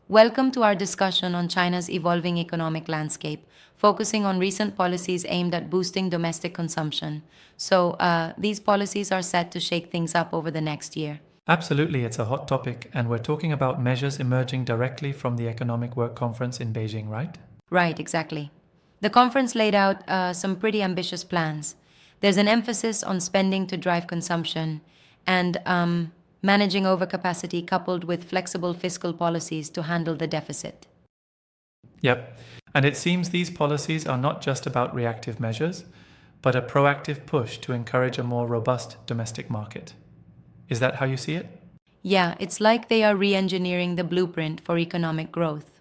Welcome to our discussion on China's evolving economic landscape, focusing on recent policies aimed at boosting domestic consumption. These policies are set to shake things up over the next year. Absolutely, it's a hot topic, and we're talking about measures emerging directly from the Economic Work Conference in Beijing, right? Right, exactly. The conference laid out some pretty ambitious plans. There's an emphasis on spending to drive consumption and managing overcapacity coupled with flexible fiscal policies to handle the deficit. Yep. And it seems these policies are not just about reactive measures, but a proactive push to encourage a more robust domestic market. Is that how you see it? Yeah, it's like they are re engineering the blueprint for economic growth.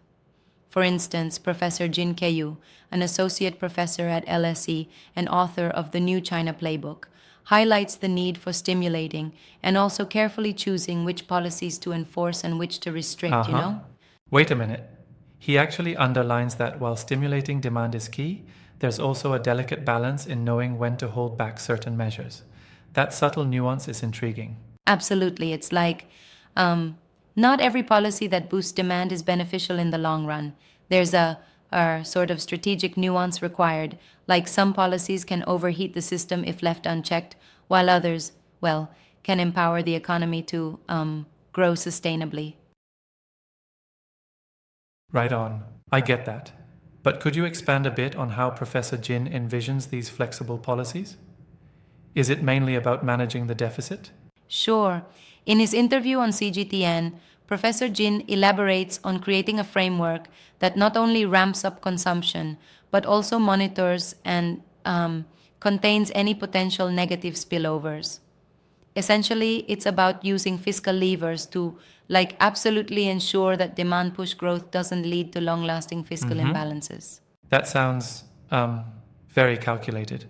For instance, Professor Jin Keyu, an associate professor at LSE and author of the New China Playbook, highlights the need for stimulating and also carefully choosing which policies to enforce and which to restrict, Uh you huh. know? Wait a minute. He actually underlines that while stimulating demand is key, there's also a delicate balance in knowing when to hold back certain measures. That subtle nuance is intriguing. Absolutely. It's like not every policy that boosts demand is beneficial in the long run. There's a sort of strategic nuance required, like some policies can overheat the system if left unchecked, while others, well, can empower the economy to grow sustainably. Right on. I get that. But could you expand a bit on how Professor Jin envisions these flexible policies? Is it mainly about managing the deficit? Sure. In his interview on CGTN, Professor Jin elaborates on creating a framework that not only ramps up consumption, but also monitors and contains any potential negative spillovers. Essentially, it's about using fiscal levers to absolutely ensure that demand push growth doesn't lead to long-lasting fiscal imbalances. That sounds very calculated,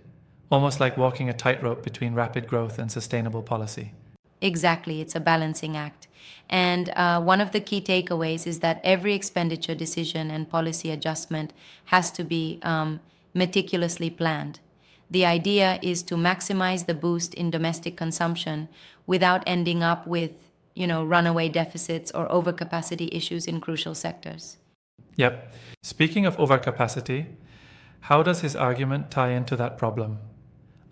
almost like walking a tightrope between rapid growth and sustainable policy. Exactly, it's a balancing act. And one of the key takeaways is that every expenditure decision and policy adjustment has to be meticulously planned. The idea is to maximize the boost in domestic consumption without ending up with, runaway deficits or overcapacity issues in crucial sectors. Yep. Speaking of overcapacity, how does his argument tie into that problem?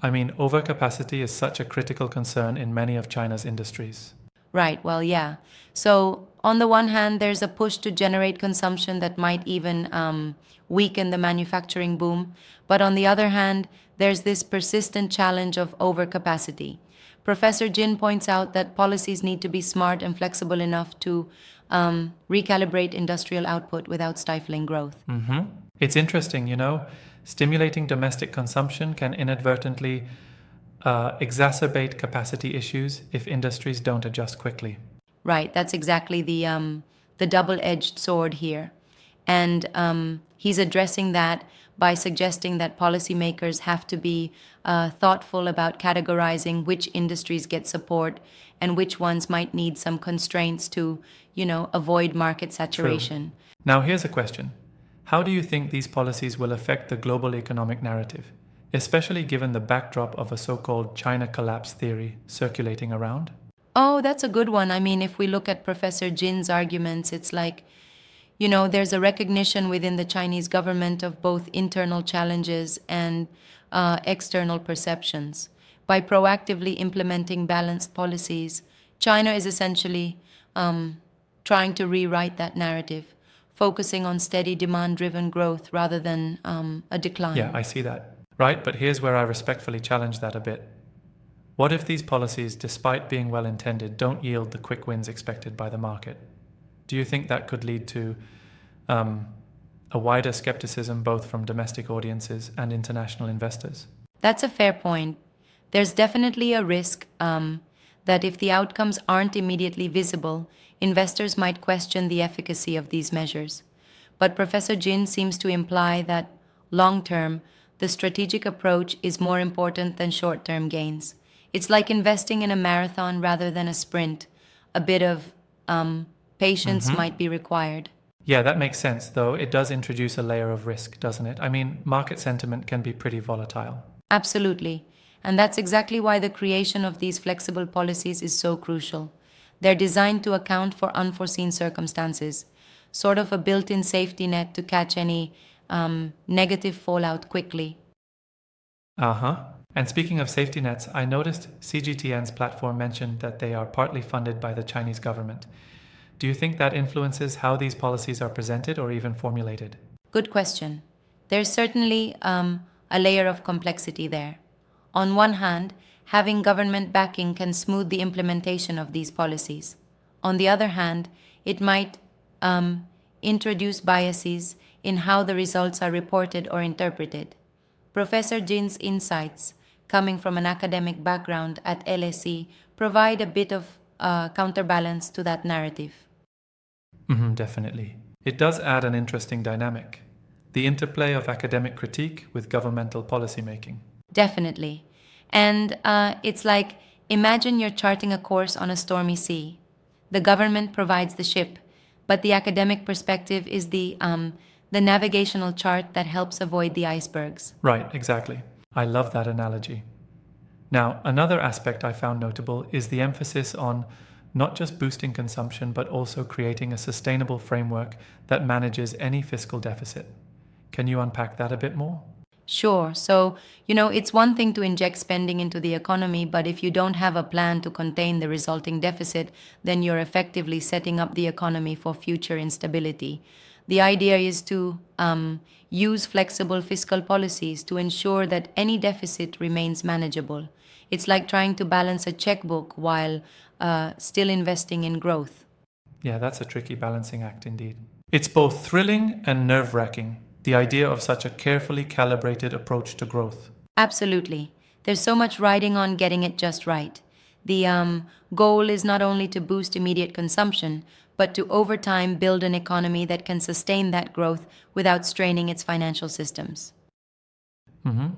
I mean, overcapacity is such a critical concern in many of China's industries. Right, well, yeah. So, on the one hand, there's a push to generate consumption that might even weaken the manufacturing boom. But on the other hand, there's this persistent challenge of overcapacity. Professor Jin points out that policies need to be smart and flexible enough to recalibrate industrial output without stifling growth. It's interesting, stimulating domestic consumption can inadvertently exacerbate capacity issues if industries don't adjust quickly. Right, that's exactly the double-edged sword here. And he's addressing that by suggesting that policymakers have to be thoughtful about categorizing which industries get support and which ones might need some constraints to, avoid market True. saturation. Now, here's a question. How do you think these policies will affect the global economic narrative, especially given the backdrop of a so-called China collapse theory circulating around? Oh, that's a good one. I mean, if we look at Professor Jin's arguments, it's there's a recognition within the Chinese government of both internal challenges and external perceptions. By proactively implementing balanced policies, China is essentially trying to rewrite that narrative, focusing on steady demand driven growth rather than a decline. Yeah, I see that. Right, but here's where I respectfully challenge that a bit. What if these policies, despite being well intended, don't yield the quick wins expected by the market? Do you think that could lead to a wider skepticism both from domestic audiences and international investors? That's a fair point. There's definitely a risk that if the outcomes aren't immediately visible, investors might question the efficacy of these measures. But Professor Jin seems to imply that long term, the strategic approach is more important than short term gains. It's like investing in a marathon rather than a sprint. A bit of patience might be required. Yeah, that makes sense, though it does introduce a layer of risk, doesn't it? I mean, market sentiment can be pretty volatile. Absolutely. And that's exactly why the creation of these flexible policies is so crucial. They're designed to account for unforeseen circumstances, sort of a built in safety net to catch any negative fallout quickly. Uh huh. And speaking of safety nets, I noticed CGTN's platform mentioned that they are partly funded by the Chinese government. Do you think that influences how these policies are presented or even formulated? Good question. There's certainly a layer of complexity there. On one hand, having government backing can smooth the implementation of these policies. On the other hand, it might introduce biases in how the results are reported or interpreted. Professor Jin's insights, coming from an academic background at LSE, provide a bit of counterbalance to that narrative. Definitely. It does add an interesting dynamic, the interplay of academic critique with governmental policymaking. Definitely. And it's like imagine you're charting a course on a stormy sea. The government provides the ship, but the academic perspective is the navigational chart that helps avoid the icebergs. Right, exactly. I love that analogy. Now, another aspect I found notable is the emphasis on not just boosting consumption, but also creating a sustainable framework that manages any fiscal deficit. Can you unpack that a bit more? Sure. So, it's one thing to inject spending into the economy, but if you don't have a plan to contain the resulting deficit, then you're effectively setting up the economy for future instability. The idea is to use flexible fiscal policies to ensure that any deficit remains manageable. It's like trying to balance a checkbook while still investing in growth. Yeah, that's a tricky balancing act indeed. It's both thrilling and nerve wracking, the idea of such a carefully calibrated approach to growth. Absolutely. There's so much riding on getting it just right. The goal is not only to boost immediate consumption, but to over time build an economy that can sustain that growth without straining its financial systems.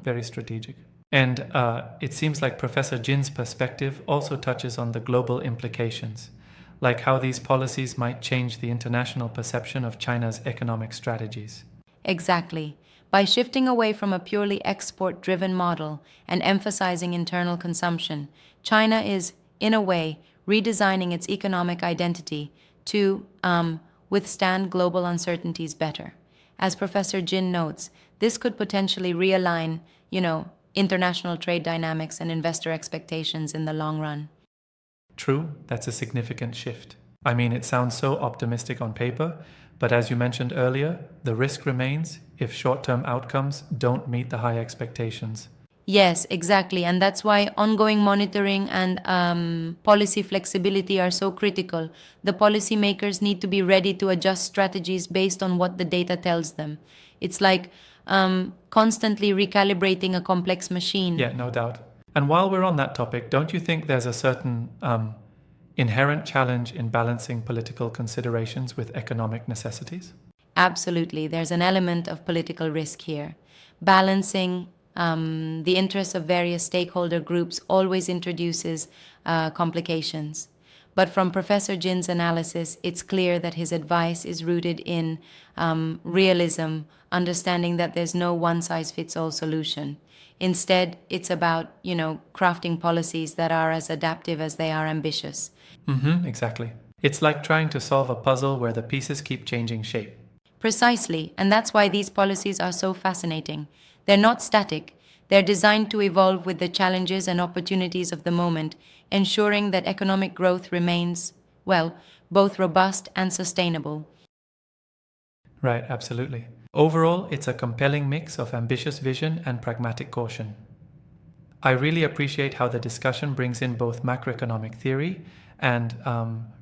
Very strategic. And it seems like Professor Jin's perspective also touches on the global implications, like how these policies might change the international perception of China's economic strategies. Exactly. By shifting away from a purely export driven model and emphasizing internal consumption, China is, in a way, redesigning its economic identity to withstand global uncertainties better. As Professor Jin notes, this could potentially realign, international trade dynamics and investor expectations in the long run. True, that's a significant shift. I mean, it sounds so optimistic on paper, but as you mentioned earlier, the risk remains if short term outcomes don't meet the high expectations. Yes, exactly. And that's why ongoing monitoring and policy flexibility are so critical. The policymakers need to be ready to adjust strategies based on what the data tells them. It's like constantly recalibrating a complex machine. Yeah, no doubt. And while we're on that topic, don't you think there's a certain inherent challenge in balancing political considerations with economic necessities? Absolutely. There's an element of political risk here. Balancing the interests of various stakeholder groups always introduces complications. But from Professor Jin's analysis, it's clear that his advice is rooted in realism, understanding that there's no one-size-fits-all solution. Instead, it's about, crafting policies that are as adaptive as they are ambitious. Exactly. It's like trying to solve a puzzle where the pieces keep changing shape. Precisely, and that's why these policies are so fascinating. They're not static. They're designed to evolve with the challenges and opportunities of the moment, ensuring that economic growth remains, both robust and sustainable. Right, absolutely. Overall, it's a compelling mix of ambitious vision and pragmatic caution. I really appreciate how the discussion brings in both macroeconomic theory and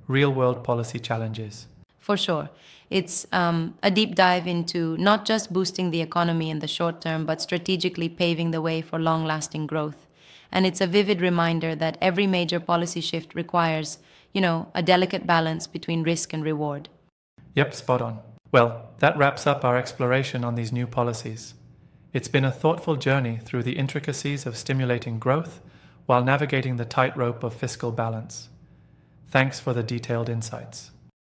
real world policy challenges. For sure. It's a deep dive into not just boosting the economy in the short term, but strategically paving the way for long lasting growth. And it's a vivid reminder that every major policy shift requires, a delicate balance between risk and reward. Yep, spot on. Well, that wraps up our exploration on these new policies. It's been a thoughtful journey through the intricacies of stimulating growth while navigating the tightrope of fiscal balance. Thanks for the detailed insights.